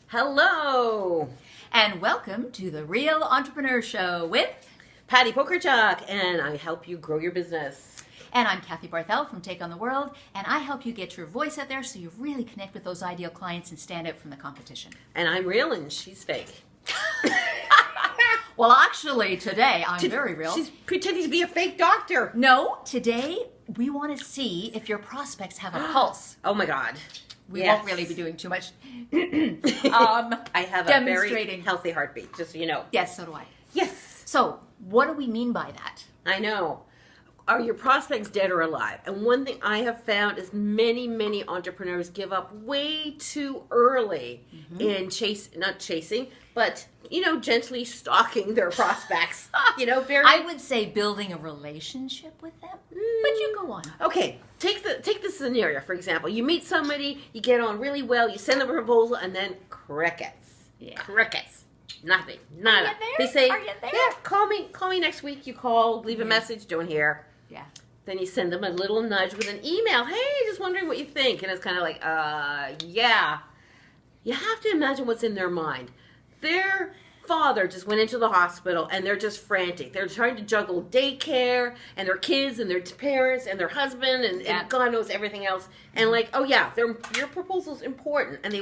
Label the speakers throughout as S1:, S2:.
S1: Hello,
S2: And welcome to the Real Entrepreneur Show with...
S1: Patti Pokerchuk, and I help you grow your business.
S2: And I'm Kathy Barthel from Take on the World, and I help you get your voice out there so you really connect with those ideal clients and stand out from the competition.
S1: And I'm real and she's fake.
S2: Well, actually, today I'm very real.
S1: She's pretending to be a fake doctor.
S2: No, today we want to see if your prospects have a pulse.
S1: Oh my God.
S2: We won't really be doing too much
S1: I have a very
S2: demonstrating.
S1: healthy heartbeat, just so you know.
S2: Yes, so do I.
S1: Yes.
S2: So, what do we mean by that?
S1: I know. Are your prospects dead or alive? And one thing I have found is many entrepreneurs give up way too early in not chasing, but, gently stalking their prospects.
S2: I would say building a relationship with them, but you go on.
S1: Okay, take the scenario, for example. You meet somebody, you get on really well, you send them a proposal, and then crickets.
S2: Yeah.
S1: Crickets. Nothing. Nada.
S2: Are you there?
S1: They say,
S2: Are you there?
S1: yeah, call me next week. You call, leave a message, don't hear.
S2: Yeah.
S1: Then you send them a little nudge with an email. Hey, just wondering what you think. And it's kind of like, yeah. You have to imagine what's in their mind. Their father just went into the hospital and they're just frantic. They're trying to juggle daycare and their kids and their parents and their husband and God knows everything else. And like, oh yeah, your proposal's important and they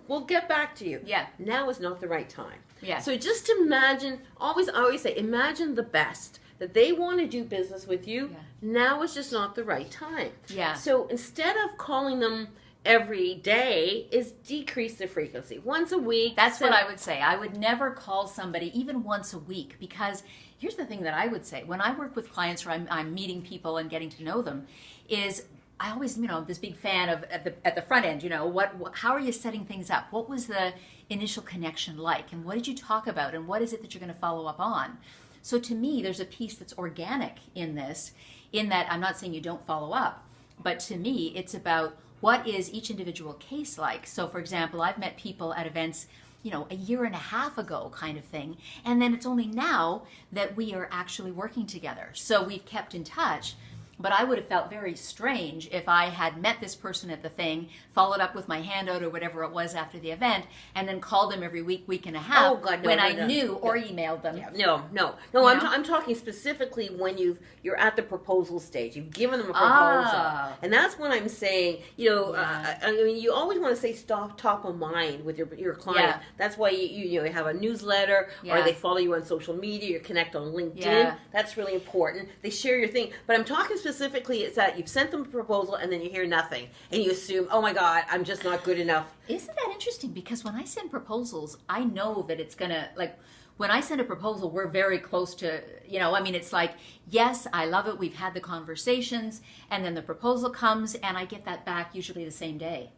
S1: will get back to you.
S2: Yeah.
S1: Now is not the right time.
S2: Yeah.
S1: So just imagine, I always say, imagine the best. That they want to do business with you. Yeah. Now is just not the right time.
S2: Yeah.
S1: So instead of calling them every day, is decrease the frequency. Once a week.
S2: That's what I would say. I would never call somebody even once a week, because here's the thing that I would say. When I work with clients or I'm meeting people and getting to know them, is I always, I'm this big fan of at the front end, how are you setting things up? What was the initial connection like? And what did you talk about? And what is it that you're going to follow up on? So to me, there's a piece that's organic in this, in that I'm not saying you don't follow up, but to me, it's about what is each individual case like. So for example, I've met people at events, a year and a half ago kind of thing, and then it's only now that we are actually working together. So we've kept in touch. But I would have felt very strange if I had met this person at the thing, followed up with my handout or whatever it was after the event, and then called them every week and a half I knew or emailed them.
S1: Yeah. No. I'm talking specifically when you're at the proposal stage. You've given them a proposal, and that's when I'm saying, you always want to say top of mind with your client. Yeah. That's why you have a newsletter or they follow you on social media. You connect on LinkedIn. Yeah. That's really important. They share your thing, but I'm talking specifically, it's that you've sent them a proposal and then you hear nothing and you assume, oh my God, I'm just not good enough.
S2: Isn't that interesting? Because when I send proposals, I know that it's gonna, when I send a proposal, we're very close to, it's like, yes, I love it, we've had the conversations, and then the proposal comes and I get that back usually the same day.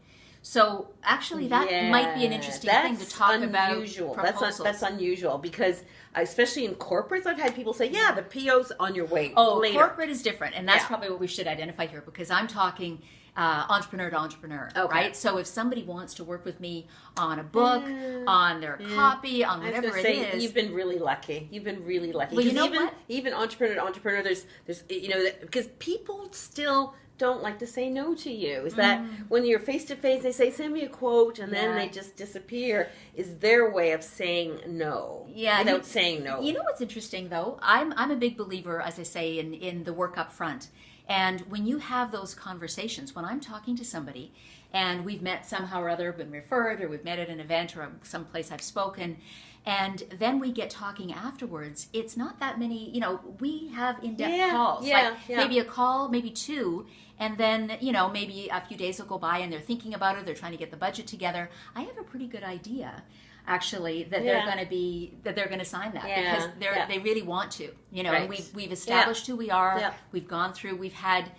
S2: So actually, that might be an interesting thing to talk about. Proposals.
S1: That's unusual because, especially in corporates, I've had people say, "Yeah, the PO's on your way."
S2: Oh,
S1: later.
S2: Corporate is different, and that's probably what we should identify here because I'm talking entrepreneur to entrepreneur, right? So if somebody wants to work with me on a book, on their copy, on whatever it is,
S1: you've been really lucky. You've been really lucky.
S2: Well,
S1: even entrepreneur to entrepreneur, there's because people still don't like to say no to you. Is that when you're face to face, they say, send me a quote, and then they just disappear, is their way of saying no without saying no.
S2: You know what's interesting, though? I'm a big believer, as I say, in the work up front. And when you have those conversations, when I'm talking to somebody, and we've met somehow or other, been referred, or we've met at an event or someplace I've spoken, and then we get talking afterwards, it's not that many, we have in-depth calls. Maybe a call, maybe two, and then, maybe a few days will go by and they're thinking about it, they're trying to get the budget together. I have a pretty good idea, actually, that they're going to sign that because they really want to, and we've established who we are, we've gone through, we've had,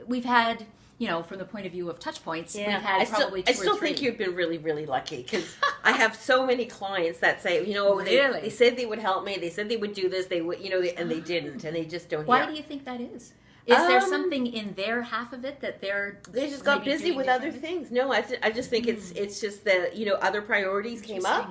S2: from the point of view of touch points, we've had probably two or three. I still think
S1: you've been really, really lucky because I have so many clients that say,
S2: really?
S1: they said they would help me, they said they would do this, they would, and they didn't, and they just don't.
S2: Why do you think that is? Is there something in their half of it that they
S1: just got busy with other things? No, I just think it's just that other priorities came up.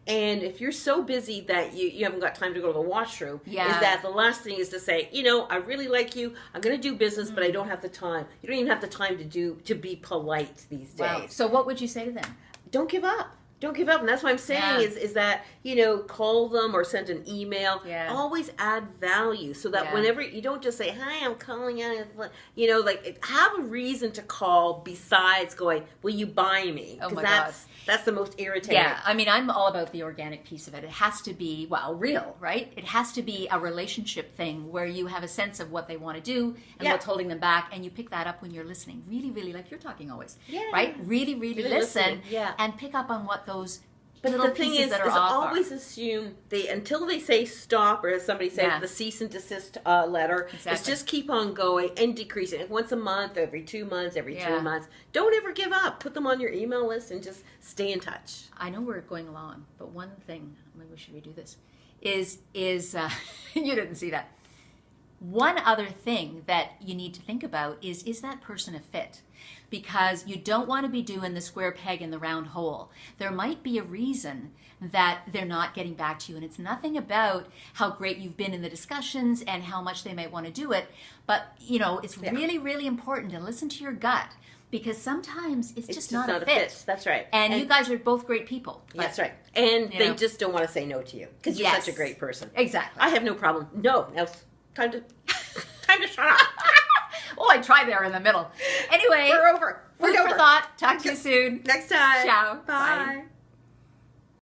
S1: And if you're so busy that you haven't got time to go to the washroom, is that the last thing is to say, I really like you, I'm going to do business, but I don't have the time. You don't even have the time to be polite these days.
S2: Wow. So what would you say to them?
S1: Don't give up. Don't give up. And that's what I'm saying is that, call them or send an email. Yeah. Always add value so that whenever you don't just say, hi, I'm calling out, have a reason to call besides going, will you buy me?
S2: Oh my God.
S1: That's the most irritating.
S2: Yeah, I mean, I'm all about the organic piece of it. It has to be, real, right? It has to be a relationship thing where you have a sense of what they want to do and what's holding them back, and you pick that up when you're listening. Really, really, like you're talking always, right? Really, really listen and pick up on what those little pieces that are off are.
S1: Always assume until they say stop, or as somebody says, the cease and desist letter. Exactly. It's just keep on going and decreasing it once a month, every 2 months, every 3 months. Don't ever give up. Put them on your email list and just stay in touch.
S2: I know we're going along, but one thing, maybe we should redo this, is you didn't see that. One other thing that you need to think about is that person a fit? Because you don't want to be doing the square peg in the round hole. There might be a reason that they're not getting back to you, and it's nothing about how great you've been in the discussions and how much they might want to do it, but it's really, really important to listen to your gut, because sometimes it's just not a fit.
S1: That's right.
S2: And you guys are both great people.
S1: That's right. And they just don't want to say no to you because you're such a great person.
S2: Exactly.
S1: I have no problem. No. Now it's time to shut up.
S2: Well, I tried there in the middle. Anyway,
S1: we're over.
S2: Food for thought. Talk to you soon.
S1: Next time.
S2: Ciao.
S1: Bye.